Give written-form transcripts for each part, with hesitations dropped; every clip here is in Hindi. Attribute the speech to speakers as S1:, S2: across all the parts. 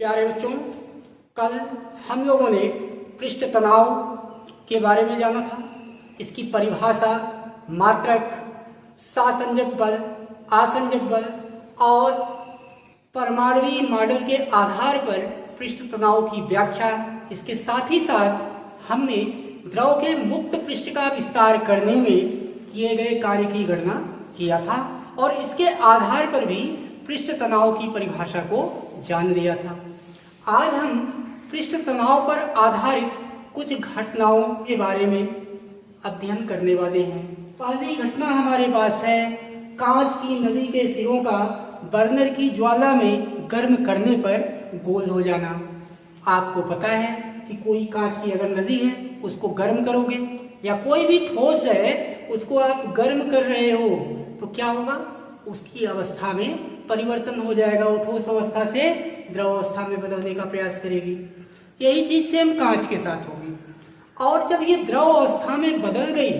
S1: प्यारे बच्चों, कल हम लोगों ने पृष्ठ तनाव के बारे में जाना था। इसकी परिभाषा, मात्रक, सासंजक बल, आसंजक बल और परमाणुवीय मॉडल के आधार पर पृष्ठ तनाव की व्याख्या। इसके साथ ही साथ हमने द्रव के मुक्त पृष्ठ का विस्तार करने में किए गए कार्य की गणना किया था और इसके आधार पर भी पृष्ठ तनाव की परिभाषा को जान लिया था। आज हम पृष्ठ तनाव पर आधारित कुछ घटनाओं के बारे में अध्ययन करने वाले हैं। पहली घटना हमारे पास है कांच की नली के सिरों का बर्नर की ज्वाला में गर्म करने पर गोल हो जाना। आपको पता है कि कोई कांच की अगर नली है उसको गर्म करोगे या कोई भी ठोस है उसको आप गर्म कर रहे हो तो क्या होगा, उसकी अवस्था में परिवर्तन हो जाएगा। वो ठोस अवस्था से द्रव अवस्था में बदलने का प्रयास करेगी। यही चीज सेम कांच के साथ होगी। और जब ये द्रव अवस्था में बदल गई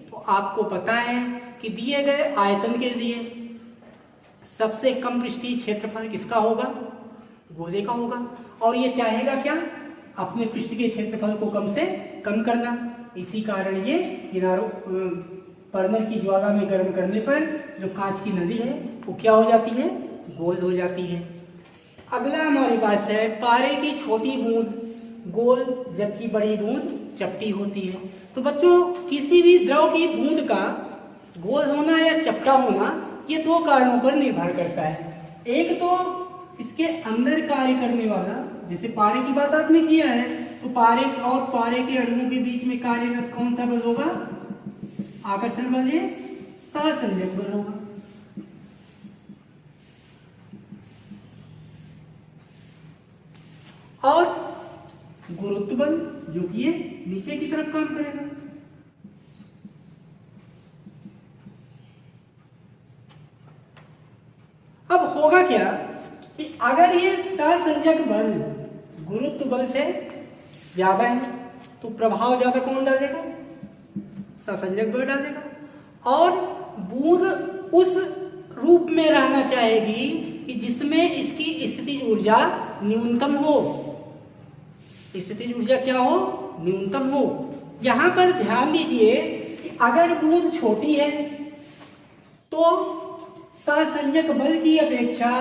S1: तो आपको पता है कि दिए गए आयतन के लिए सबसे कम पृष्ठीय क्षेत्रफल किसका होगा, गोले का होगा। और ये चाहेगा क्या, अपने पृष्ठ के क्षेत्रफल को कम से कम करना। इसी कारण ये किनारों बर्नर की ज्वाला में गर्म करने पर जो कांच की नली है वो क्या हो जाती है, गोल हो जाती है। अगला हमारे पास है पारे की छोटी बूंद गोल जबकि बड़ी बूंद चपटी होती है। तो बच्चों, किसी भी द्रव की बूंद का गोल होना या चपटा होना ये दो कारणों पर निर्भर करता है। एक तो इसके अंदर कार्य करने वाला, जैसे पारे की बात आपने किया है, तो पारे और पारे के अणुओं के बीच में कार्यरत कौन सा बल होगा, आकर्षण बल है, सहसंजक बल होगा। और गुरुत्व बल जो कि ये नीचे की तरफ काम करेगा। अब होगा क्या कि अगर ये सहसंजक बल गुरुत्व बल से ज्यादा है तो प्रभाव ज्यादा कौन डालेगा, सहसंजक बल डालेगा। और बूंद उस रूप में रहना चाहेगी कि जिसमें इसकी स्थितिज ऊर्जा न्यूनतम हो। स्थितिज ऊर्जा क्या हो, न्यूनतम हो। यहां पर ध्यान दीजिए कि अगर बूंद छोटी है तो सहसंजक बल की अपेक्षा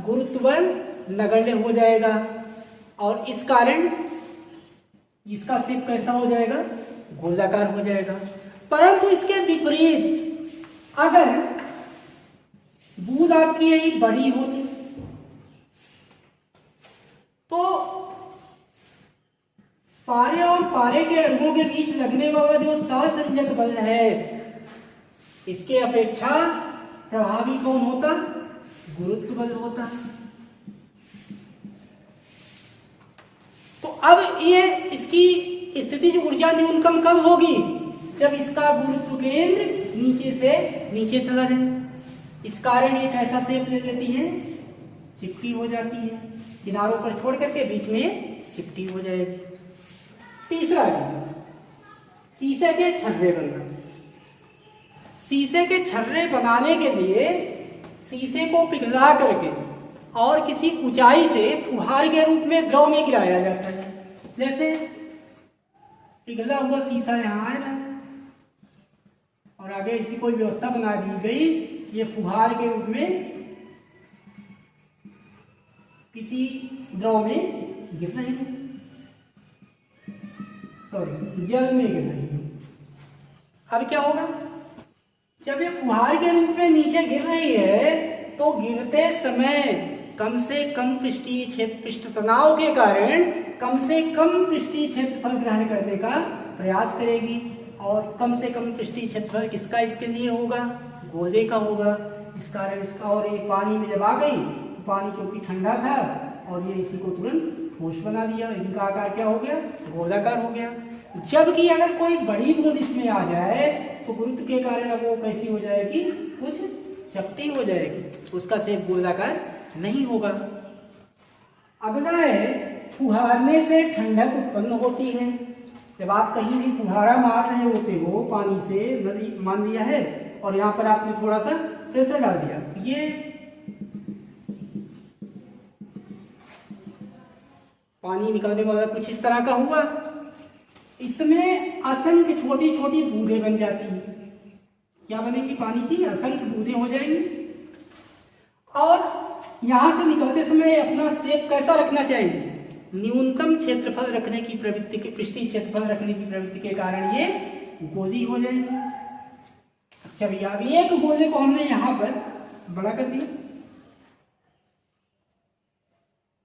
S1: गुरुत्व बल नगण्य हो जाएगा और इस कारण इसका शेप कैसा हो जाएगा, गोलाकार हो जाएगा। परंतु इसके विपरीत अगर बूंद आपकी यही बड़ी होती तो पारे और पारे के अणुओं के बीच लगने वाला जो सहसंजक बल है इसके अपेक्षा प्रभावी कौन होता, गुरुत्व बल होता। तो अब ये इसकी स्थितिज ऊर्जा न्यूनतम कब होगी, जब इसका गुरुत्व केंद्र नीचे से नीचे चला जाए। इस कारण ये कैसा शेप ले लेती है, चिपटी हो जाती है, किनारों पर छोड़ करके बीच में चिपटी हो जाएगी। तीसरा, शीशे के छर्रे बनना। शीशे के छर्रे बनाने के लिए शीशे को पिघला करके और किसी ऊंचाई से फुहार के रूप में द्रव में गिराया जाता है। जैसे पिघला हुआ शीशा यहाँ है और आगे इसी कोई व्यवस्था बना दी गई, ये फुहार के रूप में किसी द्रव में गिर रही है, सॉरी जल में गिर रही है। अब क्या होगा, जब ये फुहार के रूप में नीचे गिर रही है तो गिरते समय कम से कम पृष्ठीय क्षेत्र, पृष्ठ तनाव के कारण कम से कम पृष्ठीय क्षेत्रफल ग्रहण करने का प्रयास करेगी। और कम से कम पृष्ठीय क्षेत्रफल किसका इसके लिए होगा, गोले का होगा। इस कारण इसका, और ये पानी में जब आ गई तो पानी क्योंकि ठंडा था और ये इसी को तुरंत ठोस बना दिया, इनका आकार क्या हो गया, गोलाकार हो गया। जबकि अगर कोई बड़ी बूंद इसमें आ जाए तो गुरुत्व के कारण अब वो कैसी हो जाएगी, कुछ चपटी हो जाएगी, उसका शेप गोलाकार नहीं होगा। अगला है फुहारने से ठंडक उत्पन्न होती है। जब आप कहीं भी फुहारा मार रहे होते हो पानी से, नदी मान लिया है, और यहाँ पर आपने थोड़ा सा प्रेशर डाल दिया तो ये पानी निकलने वाला कुछ इस तरह का हुआ। इसमें असंख्य छोटी छोटी बूंदें बन जाती हैं। क्या बनेगी? पानी की असंख्य बूंदें हो जाएंगी। और यहां से निकलते समय अपना शेप कैसा रखना चाहिए? न्यूनतम क्षेत्रफल रखने की प्रवृत्ति के, पृष्ठीय क्षेत्रफल रखने की प्रवृत्ति के कारण ये गोली हो जाएंगे। अच्छा भैया, अब एक गोले को हमने यहां पर बड़ा कर दिया,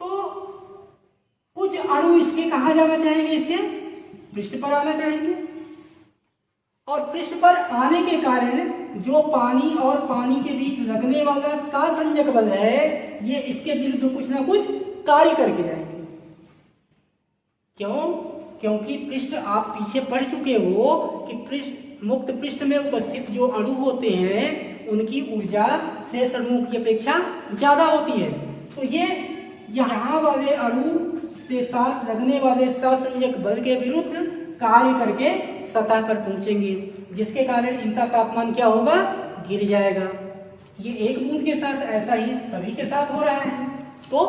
S1: तो कुछ अणु इसके कहां जाना चाहेंगे? इसके पृष्ठ पर आना चाहेंगे। और पृष्ठ पर आने के कारण जो पानी और पानी के बीच लगने वाला सहसंजक बल है, ये इसके विरुद्ध कुछ ना कुछ कार्य करके जाएंगे। क्यों? क्योंकि पृष्ठ आप पीछे पढ़ चुके हो कि मुक्त पृष्ठ में उपस्थित जो अणु होते हैं उनकी ऊर्जा शेष अणुओं की अपेक्षा ज्यादा होती है। तो ये यहाँ वाले अणु से साथ लगने वाले सहसंजक बल के विरुद्ध कार्य करके सतह पर पहुंचेंगे, जिसके कारण इनका तापमान क्या होगा? गिर जाएगा। ये एक बूंद के साथ ऐसा ही सभी के साथ हो रहा है। तो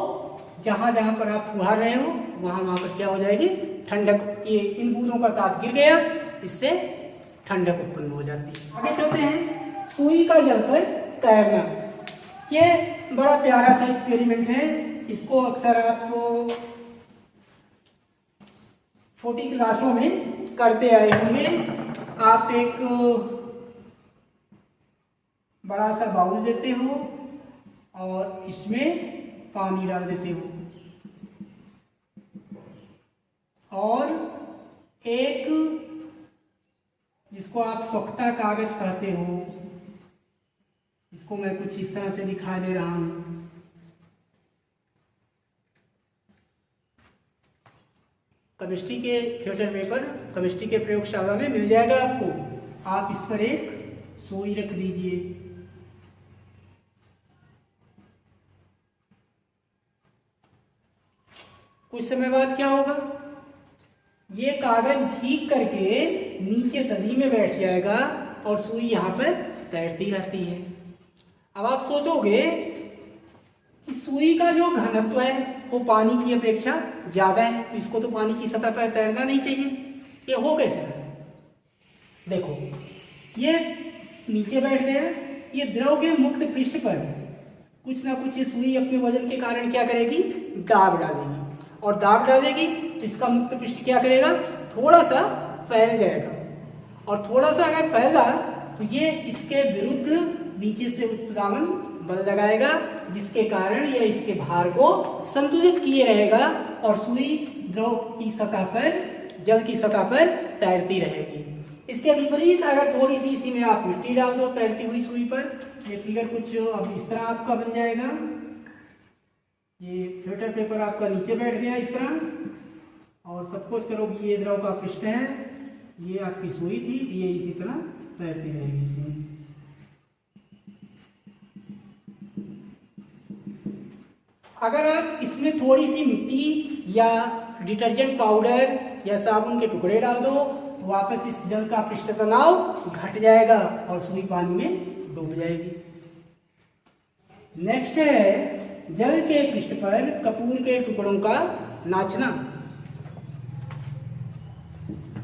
S1: जहां जहां पर आप फुहार रहे हो वहां वहां पर क्या हो जाएगी? ठंडक। ये इन बूंदों का ताप गिर गया, इससे ठंडक उत्पन्न हो जाती है। आगे चलते हैं, सुई का जल पर तैरना। ये बड़ा प्यारा सा एक्सपेरिमेंट है। इसको अक्सर आप छोटी क्लासों में करते आए होंगे। आप एक बड़ा सा बाउल देते हो और इसमें पानी डाल देते हो और एक, जिसको आप सोख्ता कागज कहते हो, इसको मैं कुछ इस तरह से दिखा दे रहा हूं। केमिस्ट्री के फ्यूचर पेपर केमिस्ट्री के प्रयोगशाला में मिल जाएगा आपको। आप इस पर एक सुई रख दीजिए। कुछ समय बाद क्या होगा? ये कागज भीग करके नीचे तली में बैठ जाएगा और सुई यहाँ पर तैरती रहती है। अब आप सोचोगे कि सुई का जो घनत्व है वो पानी की अपेक्षा ज्यादा है, तो इसको तो पानी की सतह पर तैरना नहीं चाहिए। ये हो कैसे? देखो, ये नीचे बैठ गया, ये द्रव के मुक्त पृष्ठ पर कुछ ना कुछ ये सुई अपने वजन के कारण क्या करेगी? दाब डालेगी। और दाब डालेगी तो इसका मुक्त पृष्ठ क्या करेगा? थोड़ा सा फैल जाएगा। और थोड़ा सा अगर फैला तो ये इसके विरुद्ध नीचे से उत्प्लावन बल लगाएगा, जिसके कारण यह इसके भार को संतुलित किए रहेगा और सुई द्रव की सतह पर, जल की सतह पर तैरती रहेगी। इसके विपरीत अगर थोड़ी सी इसी में आप मिट्टी डाल दो तैरती हुई सुई पर, ये फिगर कुछ अब इस तरह आपका बन जाएगा। ये फ्यूचर पेपर आपका नीचे बैठ गया इस तरह, और सपोज करो कि ये द्रव का पृष्ठ है, ये आपकी सुई थी, ये इसी तरह तैरती रहेगी इसमें। अगर आप इसमें थोड़ी सी मिट्टी या डिटर्जेंट पाउडर या साबुन के टुकड़े डाल दो, वापस इस जल का पृष्ठ तनाव घट जाएगा और सुई पानी में डूब जाएगी। नेक्स्ट है जल के पृष्ठ पर कपूर के टुकड़ों का नाचना।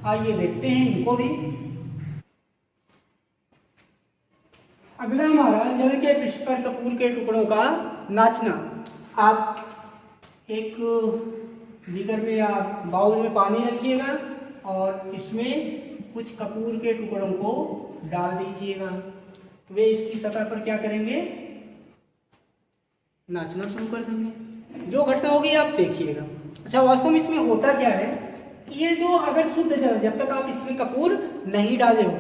S1: आइए देखते हैं इनको भी। अगला हमारा जल के पृष्ठ पर कपूर के टुकड़ों का नाचना। आप एक बीकर में या बाउल में पानी रखिएगा और इसमें कुछ कपूर के टुकड़ों को डाल दीजिएगा। वे इसकी सतह पर क्या करेंगे? नाचना शुरू कर देंगे। जो घटना होगी आप देखिएगा। अच्छा, वास्तव में इसमें होता क्या है कि ये जो अगर शुद्ध जल, जब तक आप इसमें कपूर नहीं डाले हो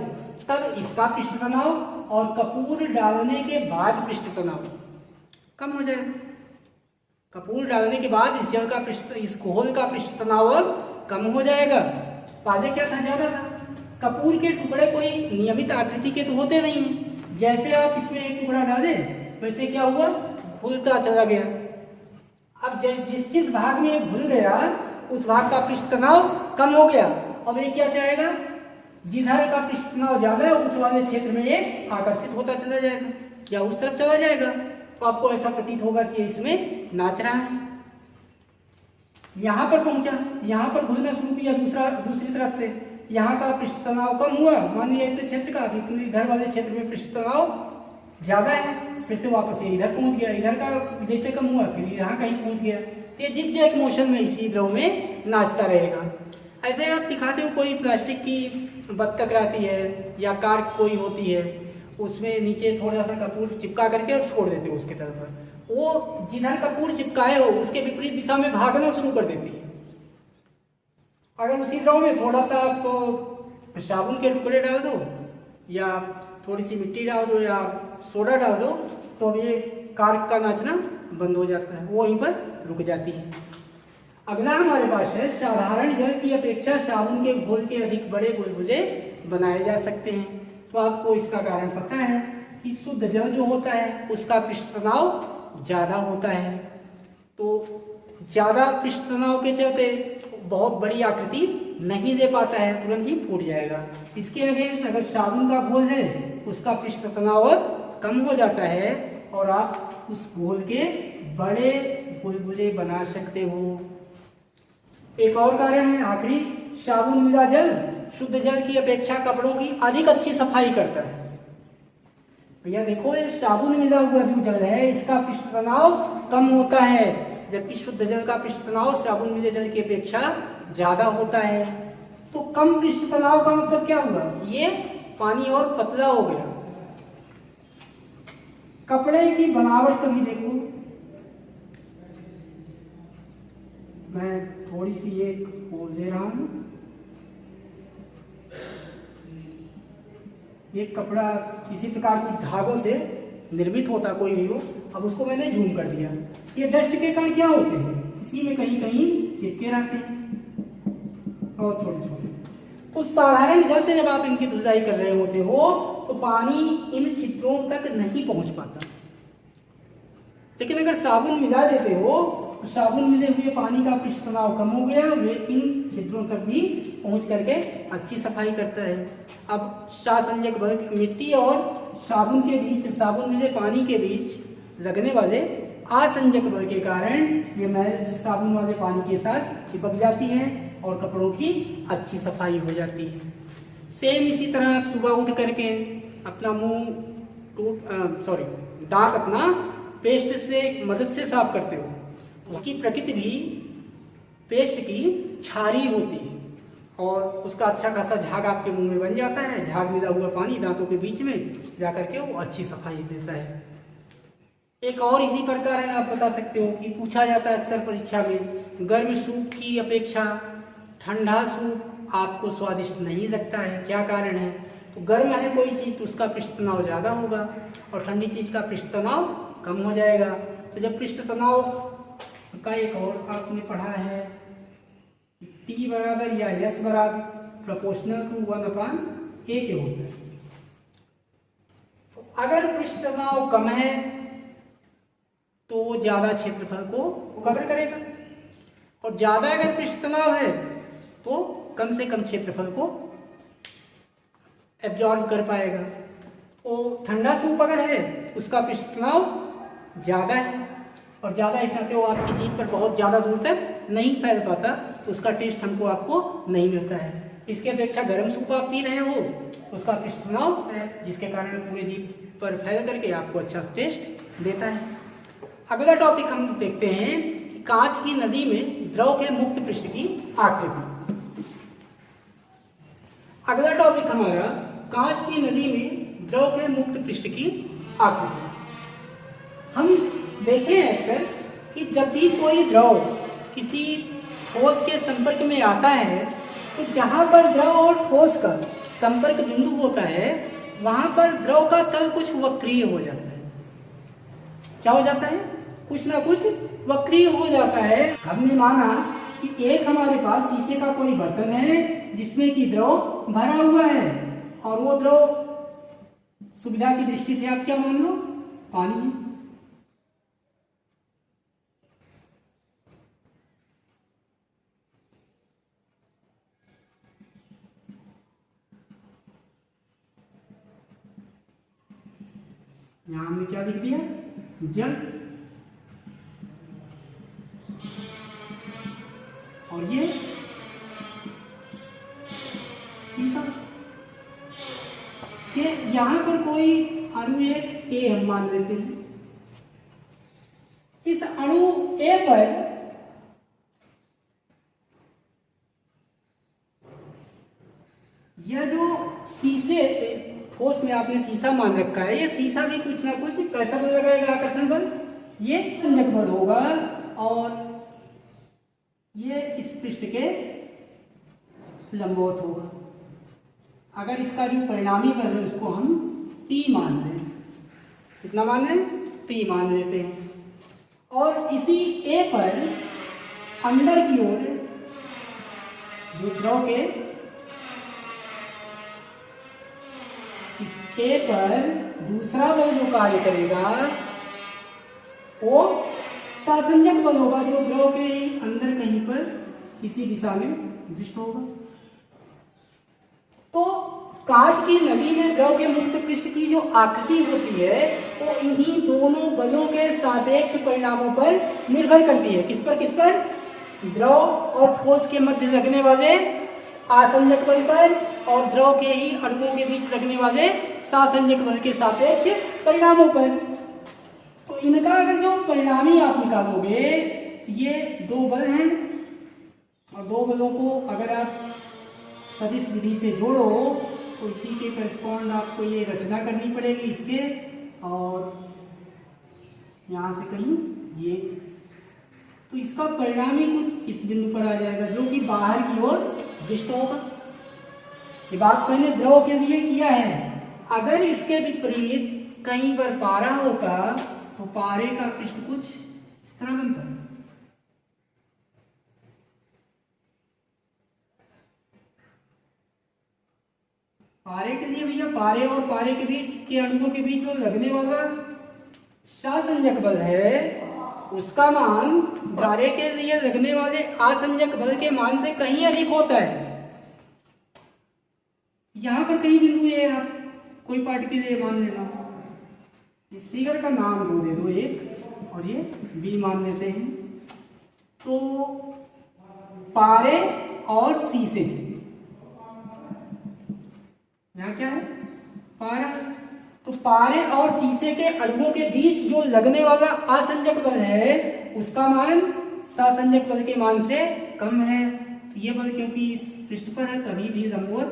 S1: तब इसका पृष्ठ तनाव और कपूर डालने के बाद पृष्ठ तनाव कम हो जाएगा। कपूर डालने के बाद इस जल का पृष्ठ, इस घोल का पृष्ठ तनाव कम हो जाएगा। पहले क्या था? ज्यादा था। कपूर के टुकड़े कोई नियमित आकृति के तो होते नहीं है। जैसे आप इसमें एक टुकड़ा डाले वैसे क्या हुआ? घुलता चला गया। अब जिस भाग में ये घुल गया उस भाग का पृष्ठ तनाव कम हो गया। अब ये क्या चाहेगा? जिधर का पृष्ठ तनाव ज्यादा है उस वाले क्षेत्र में ये आकर्षित होता चला जाएगा या उस तरफ चला जाएगा। तो आपको ऐसा प्रतीत होगा कि इसमें नाच रहा है। यहाँ पर पहुंचा, यहाँ पर घुसना शुरू किया दूसरी तरफ से, यहाँ का पृष्ठ तनाव कम हुआ, मान लीजिए इतने क्षेत्र का, इतने इधर वाले क्षेत्र में पृष्ठ तनाव ज्यादा है, फिर से वापस ये इधर पहुंच गया, इधर का जैसे कम हुआ फिर यहाँ कहीं पहुंच गया। तो ये जिग-जैग मोशन में इसी द्रव में नाचता रहेगा। ऐसे आप दिखाते हो कोई प्लास्टिक की बत्तख रहती है या कार कोई होती है, उसमें नीचे थोड़ा सा कपूर चिपका करके और छोड़ देते हो उसके तल पर, वो जिधर कपूर चिपकाए हो उसके विपरीत दिशा में भागना शुरू कर देती है। अगर उसी द्रव में थोड़ा सा आपको साबुन के टुकड़े डाल दो या थोड़ी सी मिट्टी डाल दो या सोडा डाल दो तो अब ये कार का नाचना बंद हो जाता है, वो वहीं पर रुक जाती है। अगला हमारे पास है साधारण जल की अपेक्षा साबुन के घोल के अधिक बड़े बुलबुले बनाए जा सकते हैं। तो आपको इसका कारण पता है कि शुद्ध जल जो होता है उसका पृष्ठ तनाव ज्यादा होता है, तो ज्यादा पृष्ठ तनाव के चलते बहुत बड़ी आकृति नहीं दे पाता है, तुरंत ही फूट जाएगा। इसके अगेंस्ट अगर साबुन का घोल है उसका पृष्ठ तनाव कम हो जाता है और आप उस घोल के बड़े बुलबुले बना सकते हो। एक और कारण है आखिरी, साबुन मिला जल शुद्ध जल की अपेक्षा कपड़ों की अधिक अच्छी सफाई करता है। भैया देखो ये साबुन मिला हुआ जो जल है इसका पृष्ठ तनाव कम होता है, जबकि शुद्ध जल का पृष्ठ तनाव साबुन मिले जल की अपेक्षा ज्यादा होता है। तो कम पृष्ठ तनाव का मतलब क्या हुआ, ये पानी और पतला हो गया। कपड़े की बनावट कभी देखो, मैं थोड़ी सी ये खोल दे रहा हूं, ये कपड़ा किसी प्रकार कुछ धागों से निर्मित होता कोई भी हो, अब उसको मैंने जूम कर दिया। ये डस्ट के कण क्या होते हैं, इसी में कहीं कहीं चिपके रहते हैं और छोटे छोटे। तो साधारण जल से जब आप इनकी धुलाई कर रहे होते हो तो पानी इन छिद्रों तक नहीं पहुंच पाता, लेकिन अगर साबुन मिला देते हो तो साबुन मिले हुए पानी का पृष्ठ तनाव कम हो गया, वे इन छिद्रों तक भी पहुंच करके अच्छी सफाई करता है। अब सासंजक बल मिट्टी और साबुन के बीच, साबुन मिले पानी के बीच लगने वाले असंजक बल के कारण ये मैल साबुन वाले पानी के साथ चिपक जाती है और कपड़ों की अच्छी सफाई हो जाती है। सेम इसी तरह आप सुबह उठ करके अपना दांत अपना पेस्ट से मदद से साफ करते हो, उसकी प्रकृति भी पेस्ट की छारी होती है और उसका अच्छा खासा झाग आपके मुंह में बन जाता है। झाग मिला हुआ पानी दांतों के बीच में जाकर के वो अच्छी सफाई देता है। एक और इसी प्रकार है, आप बता सकते हो कि पूछा जाता है अक्सर परीक्षा में, गर्म सूप की अपेक्षा ठंडा सूप आपको स्वादिष्ट नहीं लगता है, क्या कारण है? तो गर्म है कोई चीज़ तो उसका पृष्ठ तनाव ज़्यादा होगा और ठंडी चीज़ का पृष्ठ तनाव कम हो जाएगा। तो जब पृष्ठ तनाव का एक और आपने पढ़ा है T बराबर या S बराबर प्रोपोर्शनल टू 1/A के होता है। तो अगर पृष्ठ तनाव कम है तो वो ज्यादा क्षेत्रफल को कवर करेगा और ज्यादा अगर पृष्ठ तनाव है तो कम से कम क्षेत्रफल को एब्जॉर्ब कर पाएगा। तो ठंडा सूप अगर है उसका पृष्ठ तनाव ज्यादा है और ज्यादा इस नाते वो आपकी जीभ पर बहुत ज्यादा दूर तक नहीं फैल पाता, तो उसका टेस्ट हमको आपको नहीं मिलता है। इसके अपेक्षा गर्म सूप आप पी रहे हो उसका पृष्ठ तनाव है जिसके कारण पूरे जीभ पर फैल करके आपको अच्छा टेस्ट देता है। अगला टॉपिक हम देखते हैं कि कांच की नली में द्रव के मुक्त पृष्ठ की आकृति। अगला टॉपिक हमारा कांच की नली में द्रव के मुक्त पृष्ठ की आकृति। हम देखें अक्सर कि जब भी कोई द्रव किसी ठोस के संपर्क में आता है तो जहां पर द्रव और ठोस का संपर्क बिंदु होता है वहां पर द्रव का तल कुछ वक्रीय हो जाता है। क्या हो जाता है? कुछ ना कुछ वक्रीय हो जाता है। हमने माना कि एक हमारे पास शीशे का कोई बर्तन है जिसमें कि द्रव भरा हुआ है और वो द्रव सुविधा की दृष्टि से आप क्या मान लो, पानी है। यहां हमने क्या लिख दिया? जल। और ये सीसा। कि यहां पर कोई अणु एक ए हम मान लेते हैं। इस अणु ए पर यह जो शीशे ठोस में आपने शीशा मान रखा है, ये शीशा भी कुछ ना कुछ कैसा बल लगाएगा, आकर्षण बल, ये संजक बल होगा और ये इस पृष्ठ के लंबवत होगा। अगर इसका जो परिणामी बल है उसको हम P मान लें, कितना मान लें, P मान लेते हैं। और इसी A पर अंदर की ओर जो द्रव के इस A पर दूसरा बल जो कार्य करेगा वो सासंजक बल होगा, जो द्रव के अंदर कहीं पर किसी दिशा में दृष्ट होगा। तो कांच की नली में द्रव के मुक्त पृष्ठ की जो आकृति होती है वो इन्हीं दोनों बलों के सापेक्ष परिणामों पर निर्भर करती है। किस पर? द्रव और ठोस के मध्य लगने वाले आसंजक बल पर और द्रव के ही अणुओं के बीच लगने वाले सासंजक बल के सापेक्ष परिणामों पर। तो इनका अगर जो परिणामी आप निकालोगे तो ये दो बल हैं और दो बलों को अगर आप सदिश विधि से जोड़ो तो इसी के करस्पॉन्ड आपको ये रचना करनी पड़ेगी इसके, और यहाँ से कहीं ये, तो इसका परिणामी कुछ इस बिंदु पर आ जाएगा जो कि बाहर की ओर दृष्ट होगा। ये बात मैंने द्रव के लिए किया है। अगर इसके विपरीत कहीं पर पारा होता तो पारे का पृष्ठ कुछ इस तरह बनता है। पारे के लिए भैया पारे और पारे के बीच के अणुओं के बीच जो लगने वाला सासंजक बल है उसका मान पारे के लिए लगने वाले आसंजक बल के मान से कहीं अधिक होता है। यहां पर कहीं बिंदु ये आप कोई पार्ट के लिए मान लेना, इस फिगर का नाम दो दे दो एक और ये बी मान लेते हैं। तो पारे और सी से यहाँ क्या है, पारा। तो पारे और शीशे के अणुओं के बीच जो लगने वाला आसंजक बल है उसका मान सासंजक बल के मान से कम है। तो ये बल क्योंकि इस पृष्ठ पर है तभी भी लंबवत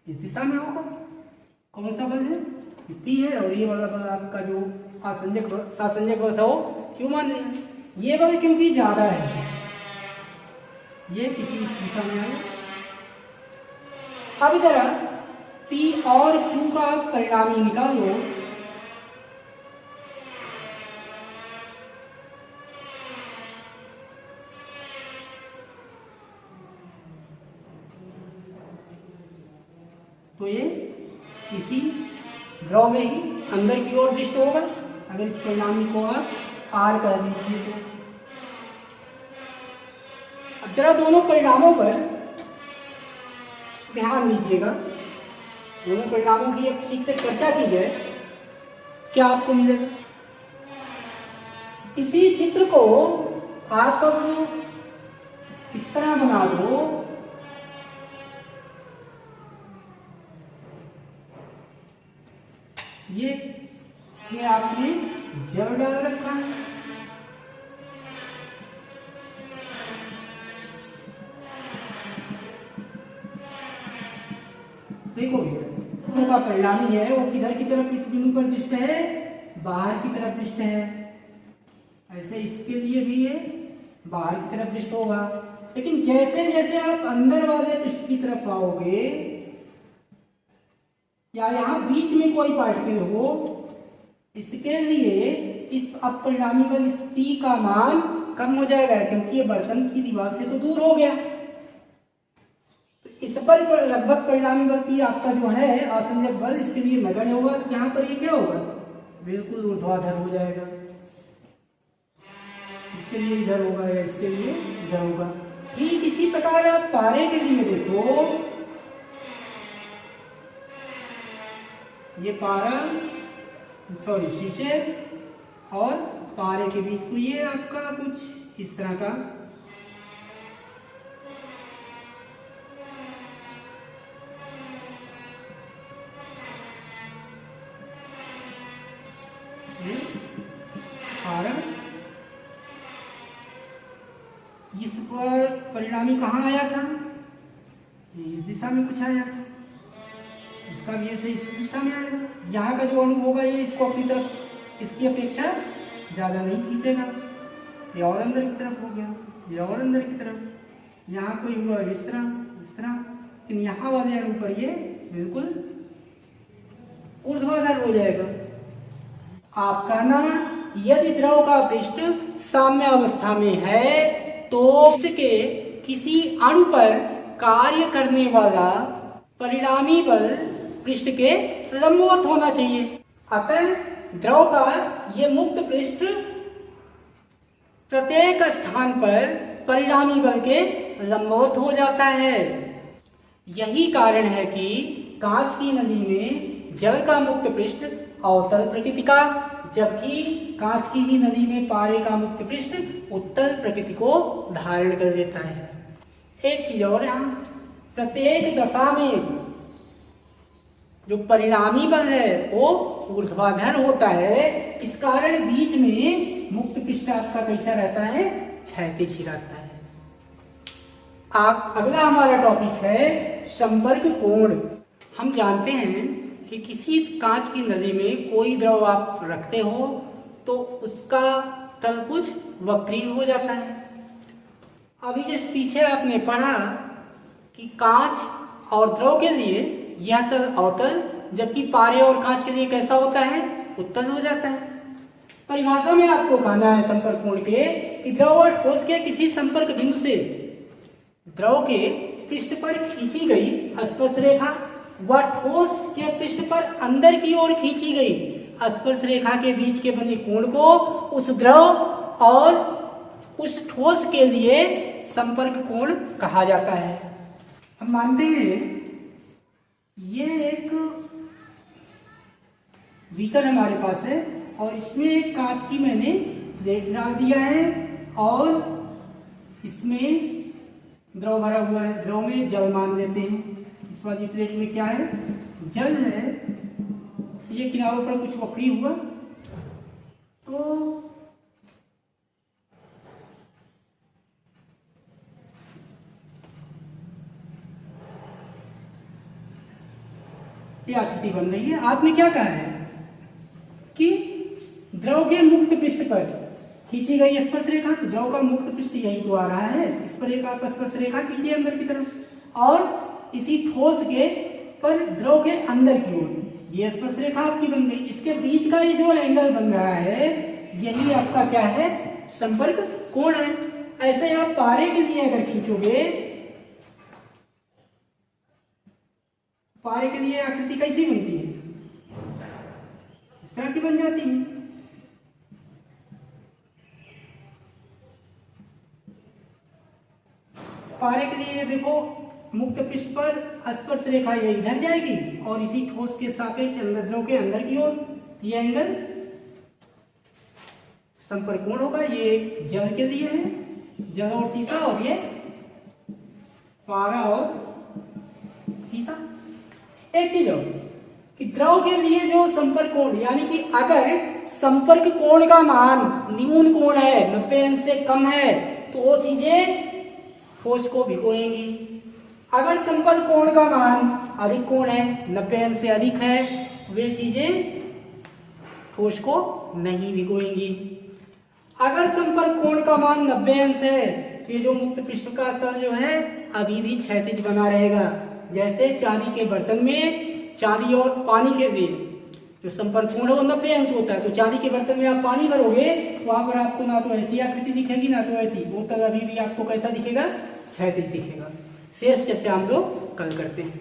S1: इस दिशा में होगा। कौन सा बल है, P है, और ये वाला बल आपका जो आसंजक बल सासंजक बल था वो क्यों मान लिया, ये बल क्योंकि ज्यादा है, ये किसी इस दिशा में आया। अब इधर P और Q का परिणामी निकालो। तो ये इसी द्रव में ही अंदर की ओर दृष्ट होगा। अगर इस परिणामी को आप R कह दीजिए तो अब जरा दोनों परिणामों पर ध्यान दीजिएगा, दोनों परिणामों की एक ठीक से चर्चा की जाए, क्या आपको मिलेगा। इसी चित्र को आप अब इस तरह बना दो, ये इसमें आपने जड़ डाल रखा है, देखो का परिणामी है वो किधर की तरफ इस बिंदु पर दृष्ट है, बाहर की तरफ दृष्ट है। ऐसे इसके लिए भी ये बाहर की तरफ दृष्ट होगा। लेकिन जैसे जैसे आप अंदर वाले पृष्ठ की तरफ आओगे या यहाँ बीच में कोई पार्टिकल हो, इसके लिए इस अपरिणामी बल इस P का मान कम हो जाएगा क्योंकि ये बर्तन की दीवार से तो दूर हो गया। इस पर लगभग परिणामी बल P आपका जो है आसंजक बल इसके लिए नगण्य होगा। तो यहाँ पर ये क्या होगा, बिल्कुल ऊर्ध्वाधर हो जाएगा। इसके लिए इधर होगा या इसके लिए इधर होगा। ठीक इसी प्रकार आप पारे के लिए देखो, ये पारा सॉरी शीशे और पारे के बीच में ये आपका कुछ इस तरह का और इस पर परिणामी कहाँ आया था, इस दिशा में कुछ आया था, इसका भी ऐसे इस दिशा में आएगा। यहाँ का जो अणु होगा ये इसको अपनी तरफ इसकी अपेक्षा ज़्यादा नहीं खींचेगा, ये और अंदर की तरफ हो गया, ये और अंदर की तरफ। यहाँ कोई हुआ इस तरह, लेकिन यहाँ वाले अणु पर ये बिल्कुल ऊर्ध्वाधर हो जाएगा। आप कहना यदि द्रव का पृष्ठ साम्य अवस्था में है तो पृष्ठ के किसी अणु पर कार्य करने वाला परिणामी बल पृष्ठ के लंबवत होना चाहिए। अतः द्रव का ये मुक्त पृष्ठ प्रत्येक स्थान पर परिणामी बल के लंबवत हो जाता है। यही कारण है कि कांच की नली में जल का मुक्त पृष्ठ अवतल प्रकृति का, जबकि कांच की ही नदी में पारे का मुक्त पृष्ठ उत्तल प्रकृति को धारण कर देता है। एक चीज और, यहाँ प्रत्येक दशा में जो परिणामी बल है वो ऊर्ध्वाधर होता है। इस कारण बीच में मुक्त पृष्ठ आपका कैसा रहता है, क्षैतिज ही रहता है। अगला हमारा टॉपिक है संपर्क कोण। हम जानते हैं कि किसी कांच की नली में कोई द्रव आप रखते हो तो उसका तल कुछ वक्री हो जाता है। अभी जिस पीछे आपने पढ़ा कि कांच और द्रव के लिए यह तल अवतल, जबकि पारे और कांच के लिए कैसा होता है, उत्तल हो जाता है। परिभाषा में आपको कहना है संपर्क कोण के कि द्रव और ठोस के किसी संपर्क बिंदु से द्रव के पृष्ठ पर खींची गई स्पर्श रेखा व ठोस के पृष्ठ पर अंदर की ओर खींची गई स्पर्श रेखा के बीच के बने कोण को उस द्रव और उस ठोस के लिए संपर्क कोण कहा जाता है। हम मानते हैं ये एक बीकर हमारे पास है और इसमें एक कांच की मैंने प्लेट डाल दिया है और इसमें द्रव भरा हुआ है। द्रव में जल मान लेते हैं। इस वाली प्लेट में क्या है, जल है। ये किनारों पर कुछ वक्री हुआ तो ये आकृति बन रही है। आपने क्या कहा है कि द्रव के मुक्त पृष्ठ पर खींची गई स्पर्श रेखा, तो द्रव का मुक्त पृष्ठ यही तो आ रहा है, इस पर एक आप स्पर्श रेखा खींचिए अंदर की तरफ और इसी ठोस के पर द्रव के अंदर की ओर ये स्पर्श रेखा आपकी बन गई। इसके बीच का ये जो एंगल बन रहा है यही आपका क्या है, संपर्क कोण है। ऐसे आप पारे के लिए अगर खींचोगे, पारे के लिए आकृति कैसी बनती है, इस तरह की बन जाती है। पारे के लिए देखो मुक्त पृष्ठ पर स्पर्श रेखा ये इधर जाएगी और इसी ठोस के सापेक्ष अंदर द्रव के अंदर की ओर ये एंगल संपर्क कोण होगा। ये जल के लिए है, जल और सीसा, और ये पारा और सीसा। एक चीज और कि द्रव के लिए जो संपर्क कोण, यानी कि अगर संपर्क कोण का मान न्यून कोण है, 90 अंश से कम है, तो वो चीजें ठोस को भिगोएंगी। अगर संपर्क कोण का मान अधिक कोण है, 90 अंश से अधिक है, वे चीजें ठोस को नहीं भिगोएंगी। अगर संपर्क कोण का मान 90 अंश है तो ये जो मुक्त पृष्ठ का तल जो है अभी भी क्षैतिज बना रहेगा। जैसे चांदी के बर्तन में चांदी और पानी के लिए जो संपर्क कोण है वो 90 अंश होता है, तो चांदी के बर्तन में आप पानी भरोगे तो वहां पर आपको ना तो ऐसी आकृति दिखेगी ना तो ऐसी, वो तल अभी भी आपको कैसा दिखेगा, क्षैतिज दिखेगा। शेष चर्चा हम लोग कल करते हैं।